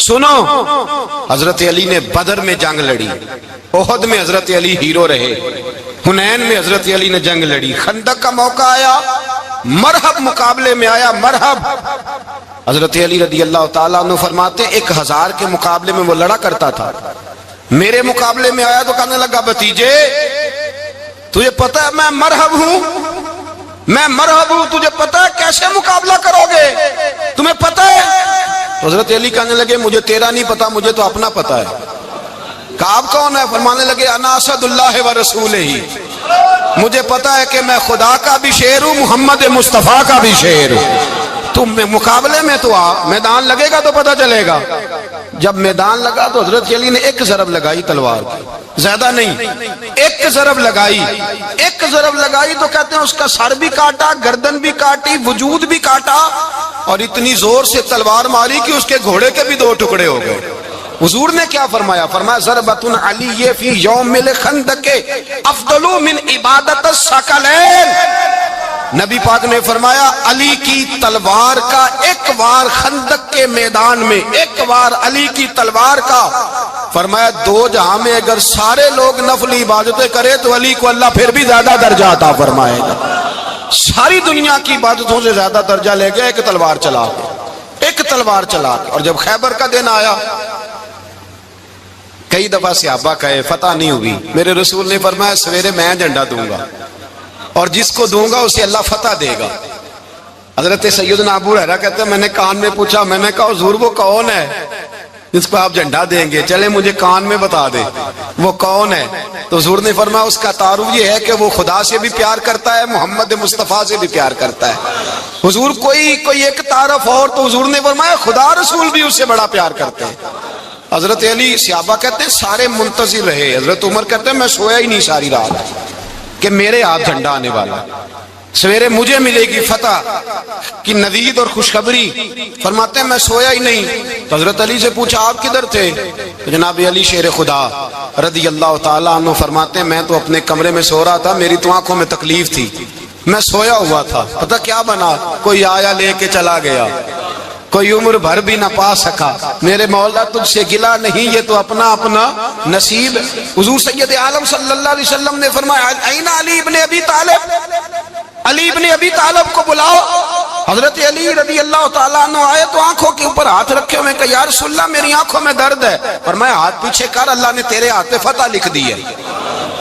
سنو، حضرت علی نے بدر میں جنگ لڑی، احد میں حضرت علی ہیرو رہے، حنین میں حضرت علی نے جنگ لڑی، خندق کا موقع آیا، مرحب مقابلے میں آیا، مرحب۔ حضرت علی رضی اللہ تعالیٰ عنہ فرماتے 1000 کے مقابلے میں وہ لڑا کرتا تھا، میرے مقابلے میں آیا تو کہنے لگا بھتیجے تجھے پتہ ہے میں مرحب ہوں، میں مرحب ہوں، تجھے پتہ ہے کیسے مقابلہ کرو گے، تمہیں پتہ ہے؟ حضرت علی کہنے لگے مجھے تیرا نہیں پتا، مجھے تو اپنا پتا ہے۔ کعب کون ہے؟ فرمانے لگے انا اسد اللہ و رسولہ ہی، مجھے پتا ہے کہ میں خدا کا بھی شیر ہوں، محمد مصطفیٰ کا بھی شیر ہوں۔ تم مقابلے میں تو آ، میدان لگے گا تو پتا چلے گا۔ جب میدان لگا تو حضرت علی نے ایک ضرب لگائی تلوار کی، زیادہ نہیں، ایک ضرب لگائی، ایک ضرب لگائی تو کہتے ہیں اس کا سر بھی کاٹا، گردن بھی کاٹی، وجود بھی کاٹا، اور اتنی زور سے تلوار ماری کہ اس کے گھوڑے کے بھی 2 ٹکڑے ہو گئے۔ حضور نے کیا فرمایا؟ فرمایا ضربۃ علی فی یوم الخندق افضل من عبادت الثقلین۔ نبی پاک نے فرمایا علی کی تلوار کا ایک وار خندق کے میدان میں، ایک وار علی کی تلوار کا، فرمایا 2 جہاں میں اگر سارے لوگ نفل عبادتیں کرے تو علی کو اللہ پھر بھی زیادہ درجہ عطا فرمائے گا۔ ساری دنیا کی عبادتوں سے زیادہ درجہ لے گئے ایک تلوار چلا کے، ایک تلوار چلا کے۔ اور جب خیبر کا دن آیا، کئی دفعہ صحابہ کہے فتح نہیں ہوئی، میرے رسول نے فرمایا سویرے میں جھنڈا دوں گا اور جس کو دوں گا اسے اللہ فتح دے گا۔ حضرت سیدنا ابو ہریرہ کہتے ہیں میں نے کان میں پوچھا، میں نے کہا حضور وہ کون ہے جس کو آپ جھنڈا دیں گے؟ چلے مجھے کان میں بتا دے وہ کون ہے۔ تو حضور نے فرمایا اس کا تعارف یہ ہے کہ وہ خدا سے بھی پیار کرتا ہے، محمد مصطفیٰ سے بھی پیار کرتا ہے۔ حضور کوئی ایک تعارف اور، تو حضور نے فرمایا خدا رسول بھی اس سے بڑا پیار کرتے ہیں۔ حضرت علی، صحابہ کہتے ہیں سارے منتظر رہے، حضرت عمر کہتے ہیں میں سویا ہی نہیں ساری رات کہ میرے ہاتھ جھنڈا آنے والا، سویرے مجھے ملے گی فتح کی نوید اور خوشخبری۔ فرماتے ہیں میں سویا ہی نہیں۔ تو حضرت علی سے پوچھا آپ کدھر تھے؟ جناب علی شیر خدا رضی اللہ تعالیٰ عنہ فرماتے ہیں میں تو اپنے کمرے میں سو رہا تھا، میری تو آنکھوں میں تکلیف تھی، میں سویا ہوا تھا، پتہ کیا بنا؟ کوئی آیا لے کے چلا گیا، کوئی عمر بھر بھی نہ پا سکا۔ میرے مولا تجھ سے گلا نہیں، یہ تو اپنا اپنا نصیب۔ حضور سید عالم صلی اللہ علیہ وسلم نے فرمایا این علی ابن ابی طالب، علی ابن ابی طالب کو بلاؤ۔ حضرت علی رضی اللہ تعالیٰ عنہ آئے تو آنکھوں کے اوپر ہاتھ رکھے ہوئے کہ یا رسول اللہ میری آنکھوں میں درد ہے۔ فرمایا ہاتھ پیچھے کر، اللہ نے تیرے ہاتھ پہ فتح لکھ دی ہے،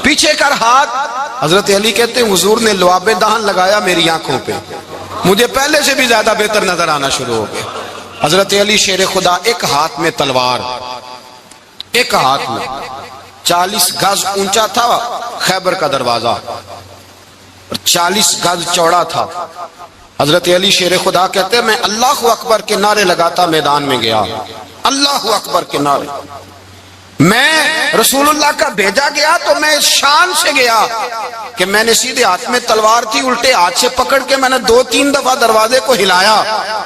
پیچھے کر ہاتھ۔ حضرت علی کہتے ہیں حضور نے لعاب دہن لگایا میری آنکھوں پہ، مجھے پہلے سے بھی زیادہ بہتر نظر آنا شروع ہو گئے۔ حضرت علی شیر خدا ایک ہاتھ میں تلوار، ایک ہاتھ میں 40 گز اونچا تھا خیبر کا دروازہ، 40 گز چوڑا تھا۔ حضرت علی شیر خدا کہتے ہیں میں اللہ اکبر کے نعرے لگاتا میدان میں گیا، اللہ اکبر کے نعرے۔ میں رسول اللہ کا بھیجا گیا تو میں شان سے گیا کہ میں نے سیدھے ہاتھ میں تلوار تھی، الٹے ہاتھ سے پکڑ کے میں نے 2-3 دفعہ دروازے کو ہلایا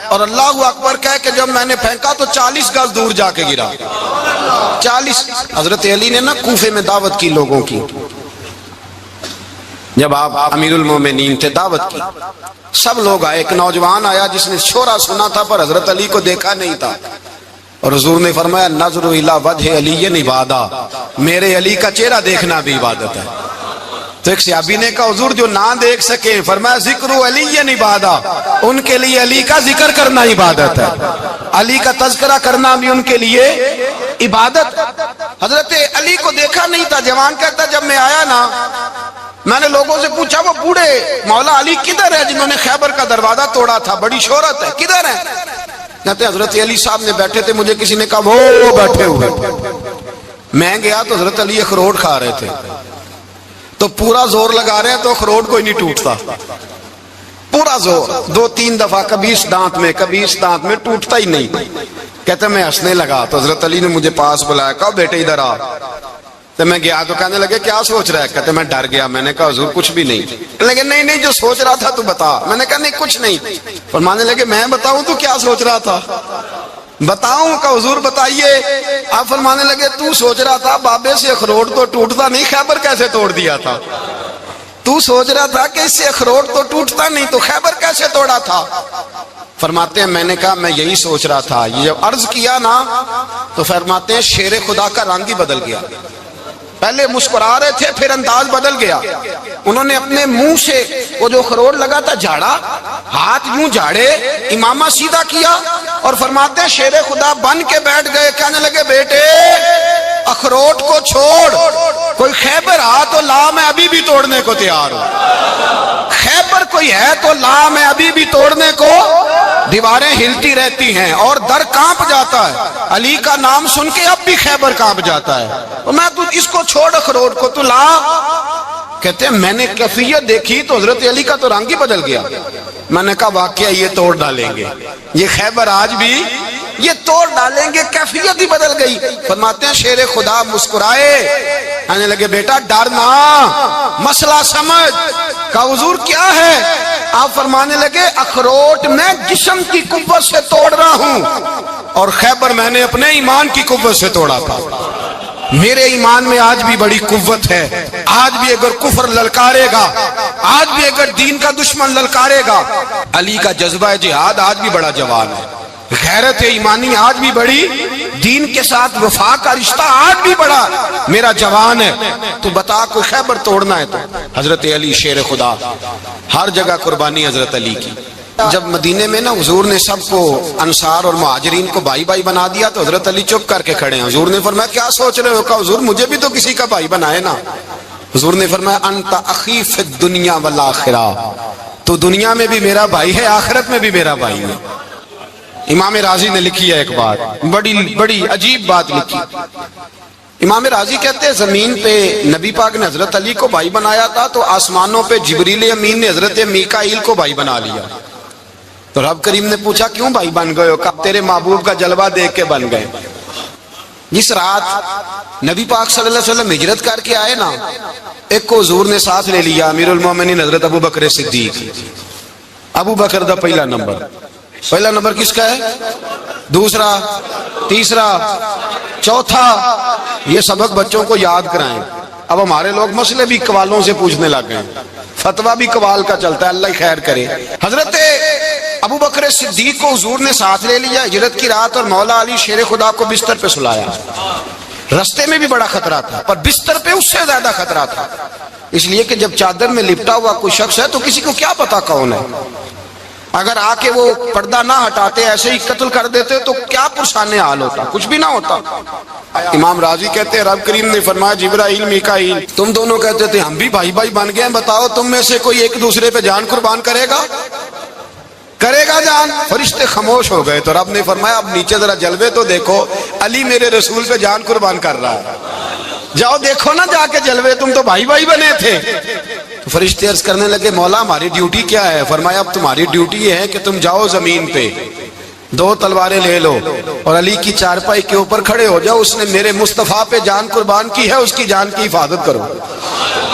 اور اللہ اکبر کہہ کہ جب میں نے پھینکا تو 40 گز دور جا کے گرا۔ 40۔ حضرت علی نے نا کوفے میں دعوت کی لوگوں کی، جب آپ امیر المومنین تھے دعوت کی، سب لوگ آئے۔ ایک نوجوان آیا جس نے شورا سنا تھا پر حضرت علی کو دیکھا نہیں تھا، اور حضور نے فرمایا نظر الی وجہ علی عبادہ، میرے علی کا چہرہ دیکھنا بھی عبادت ہے۔ تو ایک صحابی نے کہا حضور جو نہ دیکھ سکے، فرمایا ذکر علی عبادہ، ان کے لیے علی کا ذکر کرنا عبادت ہے، علی کا تذکرہ کرنا بھی ان کے لیے عبادت۔ حضرت علی کو دیکھا نہیں تھا، جوان کہتا جب میں آیا نا میں نے لوگوں سے پوچھا وہ بوڑھے مولا علی کدھر ہے جنہوں نے خیبر کا دروازہ توڑا تھا، بڑی شہرت ہے، کدھر ہے؟ کہتے حضرت علی صاحب نے بیٹھے تھے، مجھے کسی نے کہا وہ بیٹھے ہوئے۔ میں گیا تو حضرت علی اخروٹ کھا رہے تھے، تو پورا زور لگا رہے ہیں تو اخروٹ کوئی نہیں ٹوٹتا، پورا زور 2-3 دفعہ، کبھی اس دانت میں کبھی اس دانت میں، ٹوٹتا ہی نہیں۔ کہتے میں ہنسنے لگا تو حضرت علی نے مجھے پاس بلایا، کہا بیٹے ادھر آ۔ تو میں گیا تو کہنے لگے کیا سوچ رہا ہے؟ کہتے میں ڈر گیا، میں نے کہا حضور کچھ بھی نہیں۔ لیکن نہیں جو سوچ رہا تھا تو بتا۔ میں نے کہا نہیں کچھ نہیں۔ فرمانے لگے میں بتاؤں تو کیا سوچ رہا تھا؟ بتاؤں؟ کہ حضور بتائیے۔ آپ فرمانے لگے تو سوچ رہا تھا بابے سے اخروٹ تو ٹوٹتا نہیں، خیبر کیسے توڑ دیا تھا؟ تو سوچ رہا تھا کہ اس سے اخروٹ تو ٹوٹتا نہیں، تو خیبر کیسے توڑا تھا؟ فرماتے ہیں میں نے کہا میں یہی سوچ رہا تھا۔ یہ جب عرض کیا نا تو فرماتے ہیں شیر خدا کا رنگ ہی بدل گیا، پہلے مسکرا رہے تھے پھر انداز بدل گیا۔ انہوں نے اپنے منہ سے وہ جو اخروٹ لگا تھا جھاڑا، ہاتھ یوں جھاڑے، امامہ سیدھا کیا اور فرماتے ہیں شیر خدا بن کے بیٹھ گئے، کہنے لگے بیٹے اخروٹ کو چھوڑ، کوئی خیبر آ تو لا، میں ابھی بھی توڑنے کو تیار ہوں۔ خیبر کوئی ہے تو لا، میں ابھی بھی توڑنے کو۔ دیواریں ہلتی رہتی ہیں اور در کانپ جاتا ہے، علی کا نام سن کے اب بھی خیبر کانپ جاتا ہے، اور میں تو اس کو چھوڑ اخروٹ کو تو لا۔ کہتے ہیں میں نے کیفیت دیکھی تو حضرت علی کا تو رنگ ہی بدل گیا۔ میں نے کہا واقعہ یہ توڑ ڈالیں گے، یہ خیبر آج بھی یہ توڑ ڈالیں گے، کیفیت ہی بدل گئی۔ فرماتے ہیں شیر خدا مسکرائے، کہنے لگے بیٹا ڈرنا، مسئلہ سمجھ۔ کہا حضور کیا ہے؟ آپ فرمانے لگے اخروٹ میں جسم کی قوت سے توڑ رہا ہوں اور خیبر میں نے اپنے ایمان کی قوت سے توڑا تھا۔ میرے ایمان میں آج بھی بڑی قوت ہے، آج بھی اگر کفر للکارے گا، آج بھی اگر دین کا دشمن للکارے گا، علی کا جذبہ جہاد آج بھی بڑا جوان ہے، غیرت ایمانی آج بھی بڑی، دین کے ساتھ وفا کا رشتہ آج بھی بڑا میرا جوان ہے۔ تو بتا کوئی خیبر توڑنا ہے تو حضرت علی شیر خدا، ہر جگہ قربانی حضرت علی کی۔ جب مدینے میں نا حضور نے سب کو انصار اور مہاجرین کو بھائی بھائی بنا دیا تو حضرت علی چپ کر کے کھڑے ہیں۔ حضور نے فرمایا کیا سوچ رہے ہو؟ کہا حضور مجھے بھی تو کسی کا بھائی بنائے نا۔ حضور نے فرمایا انت اخی فی الدنیا والآخرہ، تو دنیا میں بھی میرا بھائی ہے، آخرت میں بھی میرا بھائی ہے۔ امام راضی نے لکھی ہے ایک بات، بڑی عجیب بات لکھی۔ امام راضی کہتے ہیں زمین پہ نبی پاک نے حضرت علی کو بھائی بنایا تھا تو آسمانوں پہ جبریل امین نے حضرت میکائیل کو بھائی بنا لیا۔ تو رب کریم نے پوچھا کیوں بھائی بن گئے ہو؟ کہا تیرے محبوب کا جلوہ دیکھ کے بن گئے۔ جس رات نبی پاک صلی اللہ علیہ وسلم ہجرت کر کے آئے نا، ایک کو حضور نے ساتھ لے لیا، امیر المومنین حضرت ابو بکر صدیق۔ ابو بکر دا پہلا نمبر کس کا ہے؟ دوسرا، تیسرا، چوتھا۔ یہ سبق بچوں کو یاد کرائیں۔ اب ہمارے لوگ مسئلے بھی قوالوں سے پوچھنے لگ گئے، فتویٰ بھی قوال کا چلتا ہے، اللہ ہی خیر کرے۔ حضرت ابو بکر صدیق کو حضور نے ساتھ لے لیا ہجرت کی رات، اور مولا علی شیر خدا کو بستر پہ سلایا۔ رستے میں بھی بڑا خطرہ تھا پر بستر پہ اس سے زیادہ خطرہ تھا، اس لیے کہ جب چادر میں لپٹا ہوا کوئی شخص ہے تو کسی کو کیا پتا کون ہے، اگر آ کے وہ پردہ نہ ہٹاتے ایسے ہی قتل کر دیتے تو کیا پرسان حال ہوتا، کچھ بھی نہ ہوتا۔ امام راضی کہتے ہیں رب کریم نے فرمایا جبرائیل میکائیل تم دونوں کہتے تھے ہم بھی بھائی بھائی بن گئے ہیں، بتاؤ تم میں سے کوئی ایک دوسرے پہ جان قربان کرے گا جان؟ فرشتے خاموش ہو گئے تو رب نے فرمایا اب نیچے ذرا جلوے تو دیکھو، علی میرے رسول پہ جان قربان کر رہا ہے، جاؤ دیکھو نا جا کے جلوے، تم تو بھائی بھائی بنے تھے۔ تو فرشتے عرض کرنے لگے مولا ہماری ڈیوٹی کیا ہے؟ فرمایا اب تمہاری ڈیوٹی یہ ہے کہ تم جاؤ زمین پہ 2 تلواریں لے لو اور علی کی چارپائی کے اوپر کھڑے ہو جاؤ، اس نے میرے مصطفیٰ پہ جان قربان کی ہے، اس کی جان کی حفاظت کرو۔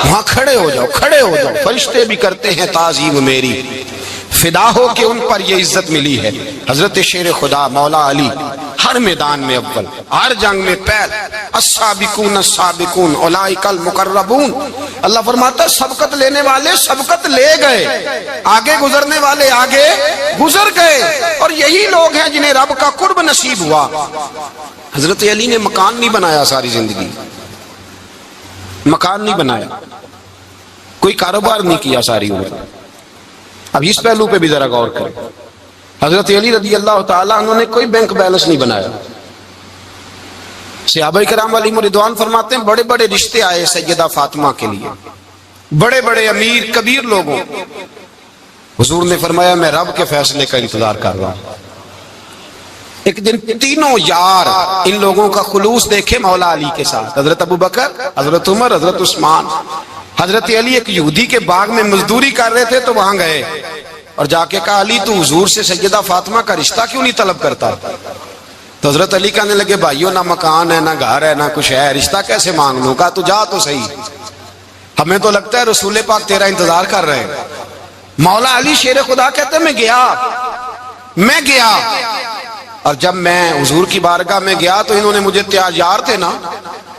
وہاں کھڑے ہو جاؤ۔ فرشتے بھی کرتے ہیں تعظیم میری، فدا ہو کہ ان پر یہ عزت ملی ہے۔ حضرت شیر خدا مولا علی ہر میدان میں اول، ہر جنگ میں پہل، السابقون السابقون اولئک المقربون۔ اللہ فرماتا ہے سبقت لینے والے سبقت لے گئے، آگے گزرنے والے آگے گزر گئے، اور یہی لوگ ہیں جنہیں رب کا قرب نصیب ہوا۔ حضرت علی نے مکان نہیں بنایا، ساری زندگی مکان نہیں بنایا، کوئی کاروبار نہیں کیا ساری عمر۔ اب اس پہلو پہ بھی ذرا غور کریں، حضرت علی رضی اللہ تعالیٰ انہوں نے کوئی بینک بیلنس نہیں بنایا۔ صحابہ کرام علیہم رضوان فرماتے ہیں بڑے بڑے رشتے آئے سیدہ فاطمہ کے لیے، بڑے بڑے امیر کبیر لوگوں، حضور نے فرمایا میں رب کے فیصلے کا انتظار کر رہا ہوں۔ ایک دن تینوں یار ان لوگوں کا خلوص دیکھے مولا علی کے ساتھ، حضرت ابو بکر، حضرت عمر، حضرت عثمان۔ حضرت علی ایک یہودی کے باغ میں مزدوری کر رہے تھے تو وہاں گئے اور جا کے کہا علی تو حضور سے سیدہ فاطمہ کا رشتہ کیوں نہیں طلب کرتا؟ تو حضرت علی کہنے لگے بھائیو نہ مکان ہے نہ گھر ہے نہ کچھ ہے، رشتہ کیسے مانگ لوں؟ کہا تو جا تو صحیح، ہمیں تو لگتا ہے رسول پاک تیرا انتظار کر رہے ہیں۔ مولا علی شیر خدا کہتے میں گیا اور جب میں حضور کی بارگاہ میں گیا تو انہوں نے مجھے تیار تھے نا،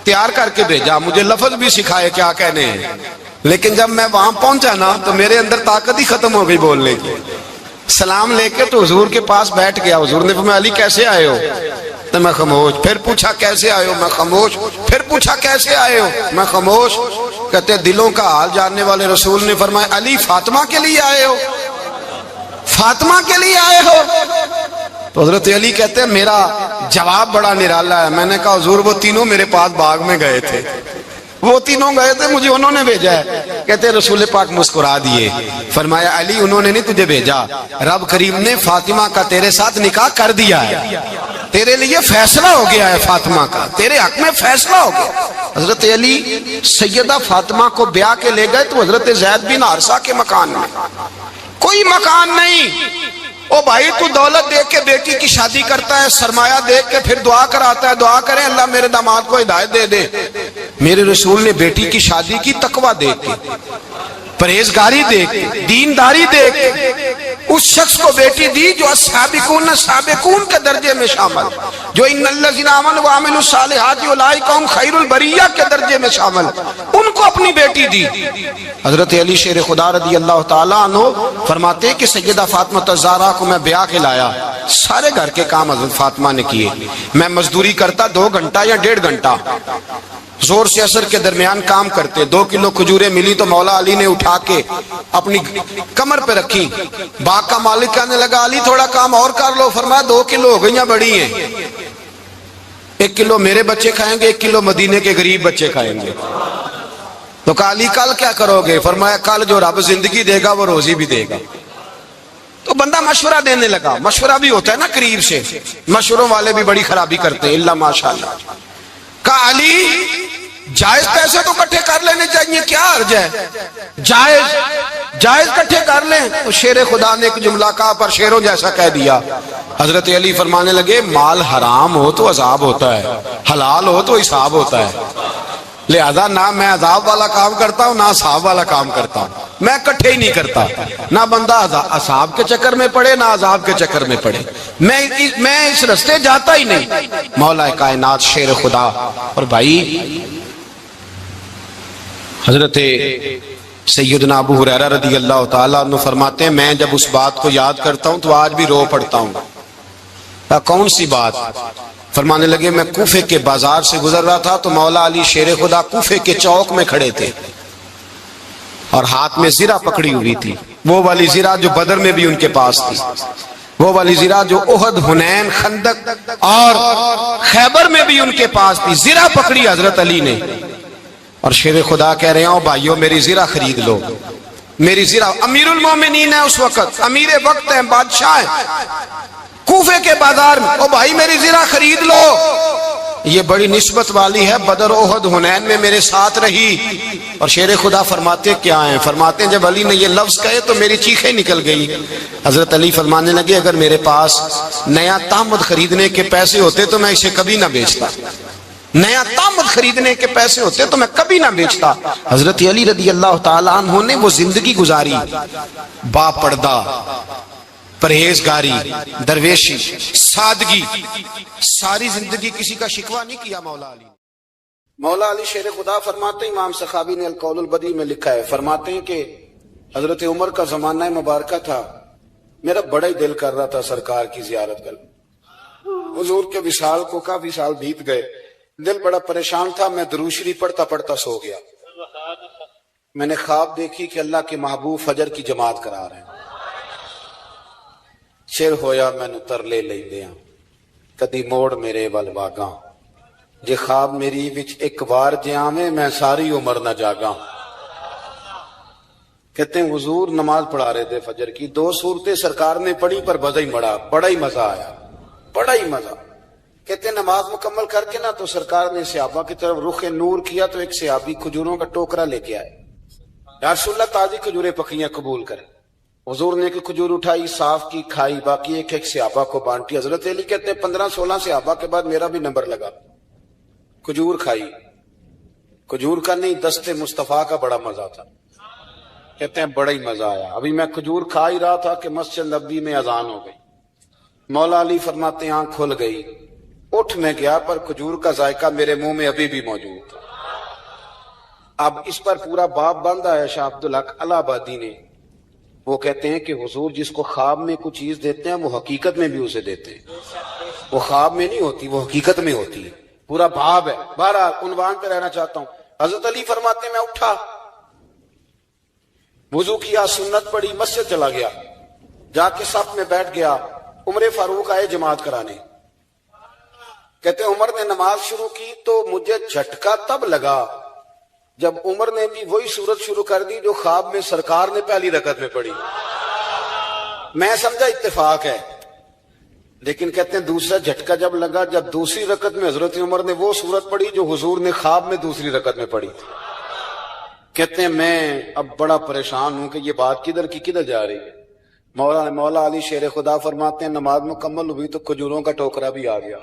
تیار کر کے بھیجا، مجھے لفظ بھی سکھائے کیا کہنے ہیں۔ لیکن جب میں وہاں پہنچا نا تو میرے اندر طاقت ہی ختم ہو گئی بولنے کی. سلام لے کے تو حضور کے پاس بیٹھ گیا. حضور نے فرمایا علی کیسے آئے ہو؟ تو میں خاموش. پھر پوچھا کیسے آئے ہو؟ میں خاموش. پھر پوچھا کیسے آئے ہو؟ میں خاموش. کہتے دلوں کا حال جاننے والے رسول نے فرمایا علی فاطمہ کے لیے آئے ہو؟ فاطمہ کے لیے آئے ہو؟ تو حضرت علی کہتے ہیں میرا جواب بڑا نرالا ہے. میں نے کہا حضور وہ تینوں میرے پاس باغ میں گئے تھے, وہ تینوں گئے تھے, مجھے انہوں نے بھیجا ہے. کہتے ہیں رسول پاک مسکرا دیے, فرمایا علی انہوں نے نہیں تجھے بھیجا, رب کریم نے فاطمہ کا تیرے ساتھ نکاح کر دیا ہے, تیرے لیے فیصلہ ہو گیا ہے فاطمہ کا, تیرے حق میں فیصلہ ہو گیا. حضرت علی سیدہ فاطمہ کو بیاہ کے لے گئے تو حضرت زید بن حارثہ کے مکان میں, کوئی مکان نہیں. او بھائی تو دولت دیکھ کے بیٹی کی شادی کرتا ہے, سرمایہ دیکھ کے پھر دعا کراتا ہے, دعا کریں اللہ میرے داماد کو ہدایت دے دے. میرے رسول نے بیٹی کی شادی کی تقوی دیکھ کے, پرہیزگاری دیکھ کے, دینداری دیکھ کے اس شخص کو بیٹی دی جو السابقون سابقون کے درجے میں شامل, جو ان الذین آمنوا وعملوا الصالحات اولئک هم خیر البریہ کے درجے میں شامل, ان کو اپنی بیٹی دی. حضرت علی شیر خدا رضی اللہ تعالیٰ عنہ فرماتے ہیں کہ سیدہ فاطمہ الزہرا کو میں بیاہ کے لایا, سارے گھر کے کام حضرت فاطمہ نے کیے. میں مزدوری کرتا 2 گھنٹہ یا 1.5 گھنٹہ, زور سے اثر کے درمیان کام کرتے. 2 کلو کھجوریں ملی تو مولا علی نے اٹھا کے اپنی کمر پہ رکھی. باغ کا مالک کہنے لگا علی تھوڑا کام اور کر لو. فرمایا 2 کلو ہو گئیاں بڑی ہیں, 1 کلو میرے بچے کھائیں گے, 1 کلو مدینے کے غریب بچے کھائیں گے. تو کہا علی کل کیا کرو گے؟ فرمایا کل جو رب زندگی دے گا وہ روزی بھی دے گا. تو بندہ مشورہ دینے لگا. مشورہ بھی ہوتا ہے نا قریب سے, مشوروں والے بھی بڑی خرابی کرتے ہیں اللہ ماشاءاللہ. کہا علی جائز پیسے تو کٹھے کر لینے چاہیے, کیا حرج ہے, جائز کٹھے کر لیں. تو شیر خدا نے ایک جملہ کہا پر شیروں جیسا کہہ دیا. حضرت علی فرمانے لگے مال حرام ہو تو عذاب ہوتا ہے, حلال ہو تو حساب ہوتا ہے. لہذا نہ میں عذاب والا کام کرتا ہوں نہ حساب والا کام کرتا ہوں, میں کٹھے ہی نہیں کرتا. نہ بندہ حساب کے چکر میں پڑے نہ عذاب کے چکر میں پڑے, میں اس رستے جاتا ہی نہیں. مولا کائنات شیر خدا. اور بھائی حضرت سیدنا ابو ہریرہ رضی اللہ تعالیٰ عنہ فرماتے ہیں میں جب اس بات کو یاد کرتا ہوں تو آج بھی رو پڑتا ہوں. کون سی بات؟ فرمانے لگے میں کوفے کے بازار سے گزر رہا تھا تو مولا علی شیر خدا کوفے کے چوک میں کھڑے تھے اور ہاتھ میں زرہ پکڑی ہوئی تھی, وہ والی زرہ جو بدر میں بھی ان کے پاس تھی, وہ والی زرہ جو احد, حنین, خندق اور خیبر میں بھی ان کے پاس تھی. زرہ پکڑی حضرت علی نے اور شیر خدا کہہ رہے ہیں بھائیو میری زرہ خرید لو. میری زرہ, امیر المومنین ہے اس وقت, امیر وقت ہے, بادشاہ ہے کوفے کے بازار میں, او بھائی میری زرہ خرید لو. یہ بڑی نسبت والی ہے, بدر احد حنین میں میرے ساتھ رہی. اور شیر خدا فرماتے کیا ہیں؟ فرماتے ہیں جب علی نے یہ لفظ کہے تو میری چیخیں نکل گئی. حضرت علی فرمانے لگے اگر میرے پاس نیا تامد خریدنے کے پیسے ہوتے تو میں اسے کبھی نہ بیچتا, نیا تامد خریدنے کے پیسے ہوتے تو میں کبھی نہ بیچتا. حضرت علی رضی اللہ تعالیٰ عنہ نے وہ زندگی گزاری, با پردہ, پرہیزگاری, درویشی, سادگی, ساری زندگی کسی کا شکوہ نہیں کیا مولا علی. مولا علی شیر خدا فرماتے ہیں, امام سخاوی نے القول البدیع میں لکھا ہے, فرماتے ہیں کہ حضرت عمر کا زمانہ مبارکہ تھا, میرا بڑا ہی دل کر رہا تھا سرکار کی زیارت کر. حضور کے وصال کو کافی سال بیت گئے, دل بڑا پریشان تھا. میں درود شریف پڑھتا پڑھتا سو گیا. میں نے خواب دیکھی کہ اللہ کے محبوب فجر کی جماعت کرا رہے ہیں. شیر ہویا میں نو ترلے لیندیاں کدی موڑ میرے ول واگاں, جے خواب میری وچ ایک بار جے آویں میں ساری عمر نہ جاگاں. کہتے ہیں حضور نماز پڑھا رہے تھے فجر کی, 2 سورتیں سرکار نے پڑھی پر مزہ ہی مڑا, بڑا ہی مزہ آیا, بڑا ہی مزہ. کہتے ہیں نماز مکمل کر کے نا تو سرکار نے صحابہ کی طرف رخ نور کیا تو ایک صحابی کھجوروں کا ٹوکرا لے کے آئے. یا رسول اللہ تازی کھجوریں پکیاں قبول کریں. حضور نے ایک کھجور اٹھائی, صاف کی, کھائی, باقی ایک ایک صحابہ کو بانٹی. حضرت علی کہتے ہیں 15-16 صحابہ کے بعد میرا بھی نمبر لگا. کھجور کھائی, کھجور کا نہیں دست مصطفیٰ کا بڑا مزہ تھا. کہتے ہیں بڑا ہی مزہ آیا. ابھی میں کھجور کھا ہی رہا تھا کہ مسجد نبوی میں اذان ہو گئی. مولا علی فرماتے ہیں آنکھ کھل گئی, اٹھ میں گیا پر کھجور کا ذائقہ میرے منہ میں ابھی بھی موجود تھا. اب اس پر پورا باب باندھا ہے شاہ عبدالحق الہ آبادی نے. وہ کہتے ہیں کہ حضور جس کو خواب میں کوئی چیز دیتے ہیں وہ حقیقت میں بھی اسے دیتے ہیں. وہ خواب میں نہیں ہوتی، وہ حقیقت میں ہوتی ہے. پورا باب ہے. بہرحال عنوان پہ رہنا چاہتا ہوں. حضرت علی فرماتے ہیں میں اٹھا، وضو کیا، سنت پڑھی، مسجد چلا گیا، جا کے صف میں بیٹھ گیا. عمر فاروق آئے جماعت کرانے. کہتے عمر نے نماز شروع کی تو مجھے جھٹکا تب لگا جب عمر نے بھی وہی صورت شروع کر دی جو خواب میں سرکار نے پہلی رکعت میں پڑھی. میں سمجھا اتفاق ہے، لیکن کہتے ہیں دوسرا جھٹکا جب لگا جب دوسری رکعت میں حضرت عمر نے وہ صورت پڑھی جو حضور نے خواب میں دوسری رکعت میں پڑھی تھی. کہتے ہیں میں اب بڑا پریشان ہوں کہ یہ بات کدھر کی کدھر جا رہی ہے. مولا علی شیر خدا فرماتے ہیں نماز مکمل ہوئی تو کھجوروں کا ٹوکرا بھی آ گیا.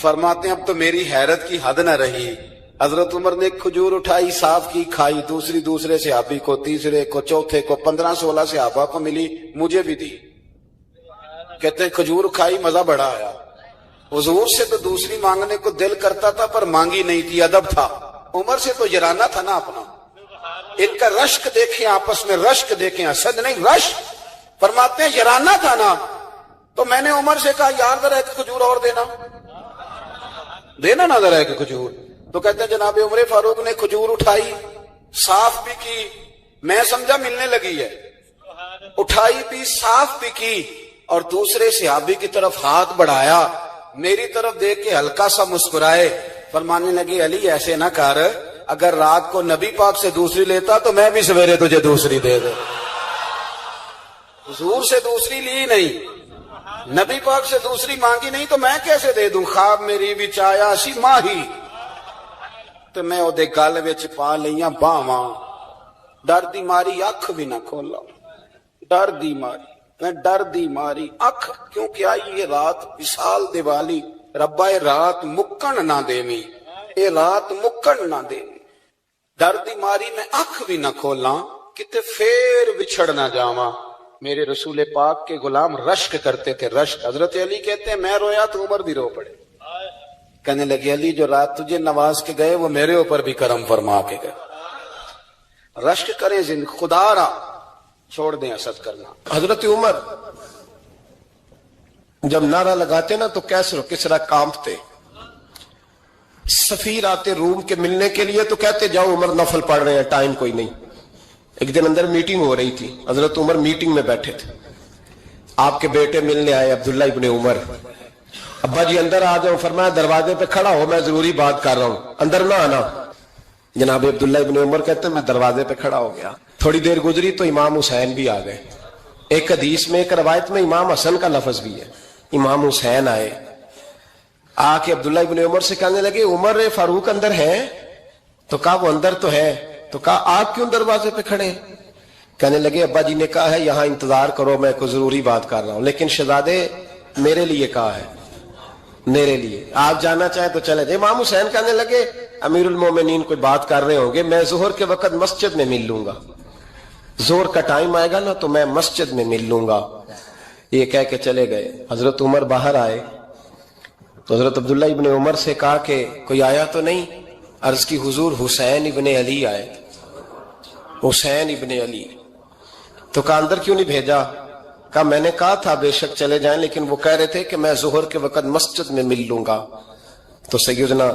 فرماتے ہیں اب تو میری حیرت کی حد نہ رہی. حضرت عمر نے ایک کھجور اٹھائی، صاف کی، کھائی، دوسرے صحابی کو، تیسرے کو، چوتھے کو، 15-16 صحابہ کو ملی، مجھے بھی دی. کہتے ہیں کھجور کھائی، مزہ بڑا آیا. حضور سے تو دوسری مانگنے کو دل کرتا تھا پر مانگی نہیں تھی، ادب تھا. عمر سے تو یرانہ تھا نا اپنا. ان کا رشک دیکھیں، آپس میں رشک دیکھیں، حسد نہیں رشک. فرماتے ہیں یرانہ تھا نا. تو میں نے عمر سے کہا یار ذرا ایک کھجور اور دینا نا ذرا ایک کھجور. تو کہتے ہیں جناب عمر فاروق نے کھجور اٹھائی، صاف بھی کی، میں سمجھا ملنے لگی ہے، اٹھائی بھی، صاف بھی کی، اور دوسرے صحابی کی طرف ہاتھ بڑھایا، میری طرف دیکھ کے ہلکا سا مسکرائے. فرمانے لگے علی ایسے نہ کر، اگر رات کو نبی پاک سے دوسری لیتا تو میں بھی سویرے تجھے دوسری دے دے. حضور سے دوسری لی نہیں، نبی پاک سے دوسری مانگی نہیں تو میں کیسے دے دوں. خواب میری وچ آیا سی ماہی تو میں او دے گل وچ پا لئیاں باواں. ڈر دی ماری اکھ بھی نہ کھولا، ڈر دی ماری، میں ڈر دی ماری اکھ، کیونکہ آئی یہ رات وصال دیوالی. ربا اے رات مکن نہ دیویں، اے رات مکن نہ دیویں. ڈر دی ماری میں اکھ بھی نہ کھولاں، کتے پھر بچھڑ نہ جاواں. میرے رسول پاک کے غلام رشک کرتے تھے، رشک. حضرت علی کہتے ہیں میں رویا تو عمر بھی رو پڑے. کہنے لگے علی جو رات تجھے نواز کے گئے وہ میرے اوپر بھی کرم فرما کے گئے. رشک کریں خدا را، چھوڑ دیں حسد کرنا. حضرت عمر جب نعرہ لگاتے نا تو کیسر و کسرا کانپتے. سفیر آتے روم کے ملنے کے لیے تو کہتے جاؤ عمر نفل پڑھ رہے ہیں، ٹائم کوئی نہیں. ایک دن اندر میٹنگ ہو رہی تھی، حضرت عمر میٹنگ میں بیٹھے تھے. آپ کے بیٹے ملنے آئے عبداللہ ابن عمر. ابا جی اندر آ جاؤ. فرمایا دروازے پہ کھڑا ہو، میں ضروری بات کر رہا ہوں، اندر نہ آنا. جناب عبداللہ ابن عمر کہتے ہیں میں دروازے پہ کھڑا ہو گیا. تھوڑی دیر گزری تو امام حسین بھی آ گئے. ایک حدیث میں ایک روایت میں امام حسن کا لفظ بھی ہے. امام حسین آئے، آ کے عبداللہ ابن عمر سے کہنے لگے عمر فاروق اندر ہے؟ تو کہا وہ اندر تو ہے. تو کہا آپ کیوں دروازے پہ کھڑے؟ کہنے لگے ابا جی نے کہا ہے یہاں انتظار کرو، میں کوئی ضروری بات کر رہا ہوں. لیکن شہزادے میرے لیے کہا ہے، میرے لیے، آپ جانا چاہیں تو چلے جائیں. امام حسین کہنے لگے امیر المومنین کوئی بات کر رہے ہوں گے، میں ظہر کے وقت مسجد میں مل لوں گا، ظہر کا ٹائم آئے گا نا تو میں مسجد میں مل لوں گا. یہ کہہ کے چلے گئے. حضرت عمر باہر آئے تو حضرت عبداللہ ابن عمر سے کہا کہ کوئی آیا تو نہیں؟ عرض کی حضور حسین ابن علی آئے. حسین ابن علی. تو کہا اندر کیوں نہیں بھیجا؟ کہا میں نے کہا تھا بے شک چلے جائیں، لیکن وہ کہہ رہے تھے کہ میں ظہر کے وقت مسجد میں مل لوں گا. تو سیدنا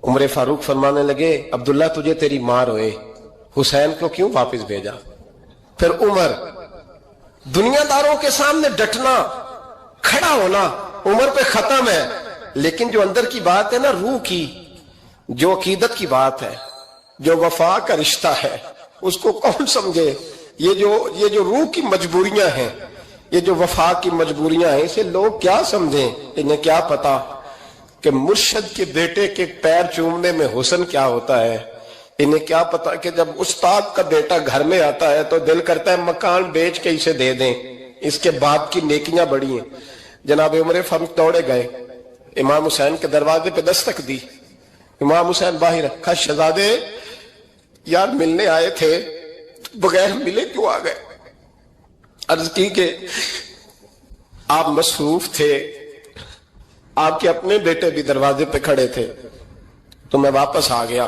عمر فاروق فرمانے لگے عبداللہ تجھے تیری ماں روئے، حسین کو کیوں واپس بھیجا؟ پھر عمر دنیا داروں کے سامنے ڈٹنا، کھڑا ہونا عمر پہ ختم ہے، لیکن جو اندر کی بات ہے نا، روح کی، جو عقیدت کی بات ہے، جو وفا کا رشتہ ہے، اس کو کون سمجھے؟ یہ جو روح کی مجبوریاں ہیں، یہ جو وفا کی مجبوریاں ہیں، اسے لوگ کیا سمجھیں؟ انہیں کیا پتا کہ مرشد کے بیٹے کے پیر چومنے میں حسن کیا ہوتا ہے. انہیں کیا پتا کہ جب استاد کا بیٹا گھر میں آتا ہے تو دل کرتا ہے مکان بیچ کے اسے دے دیں، اس کے باپ کی نیکیاں بڑی ہیں. جناب عمر فاروق دوڑے گئے، امام حسین کے دروازے پہ دستک دی. امام حسین باہر رکھا. شہزادے یار ملنے آئے تھے، بغیر ملے کیوں آ گئے؟ عرض کی کہ آپ مصروف تھے، آپ کے اپنے بیٹے بھی دروازے پہ کھڑے تھے، تو میں واپس آ گیا.